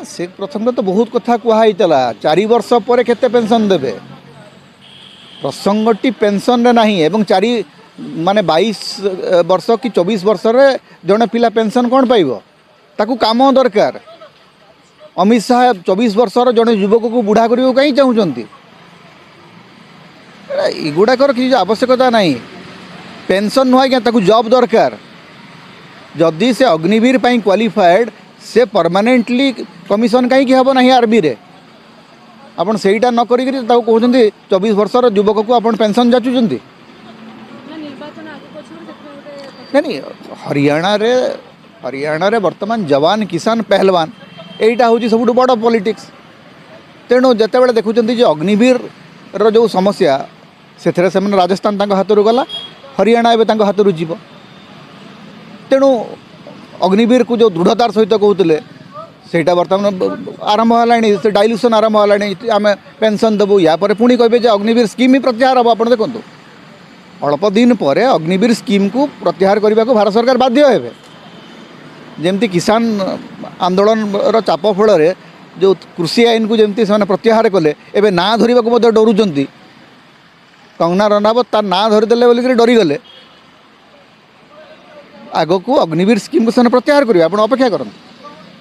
से प्रसंग तो बहुत कथा कहला 4 वर्ष पर केते पेंशन देबे प्रसंगटी पेंशन रे नहीं एवं 4 माने 22 वर्ष कि 24 वर्ष रे जड़े पिला पेंशन कौन पाइबो ताकू काम दरकार। अमित शाह 24 वर्षर जड़े युवक को बुढ़ा करियो कहीं चाहूँगी युवाकर किसी आवश्यकता नहीं पेंशन नुह क्या ताकू जॉब दरकार जदि से अग्निवीर पाई क्वालिफाइड से परमानेंटली कमिशन कहीं हम ना आर्मी रे आपन सेटा न करी कहते 24 वर्षर युवक को आप पेंशन जाचुंट नहीं हरियाणा रे वर्तमान जवान किसान पहलवान यहीटा हूँ सब बड़ पॉलिटिक्स। तेणु जिते देखुं अग्निवीर जो समस्या से राजस्थान हाथ रू गला हरियाणा एवं हाथ रू जीव। तेणु अग्निवीर को जो दृढ़तार सहित कहते सेटा बर्तमान आरंभ है डाइल्यूशन आरंभ है आम पेंशन देवु या पुणी कहे अग्निवीर स्कीम ही प्रत्याहार हम। आप देखो अल्प दिन पर अग्निवीर स्कीम को प्रत्याहार करने को भारत सरकार बाध्य हे जमती किसान आंदोलन चाप फल जो कृषि आईन को जमती से प्रत्याहार कले एवं ना धरने को डरुंच कंगना रनावत तार ना धरीदे बोलिक डरीगले आग को अग्निवीर स्कीम को प्रत्याहार करेंगे आप अपेक्षा करते।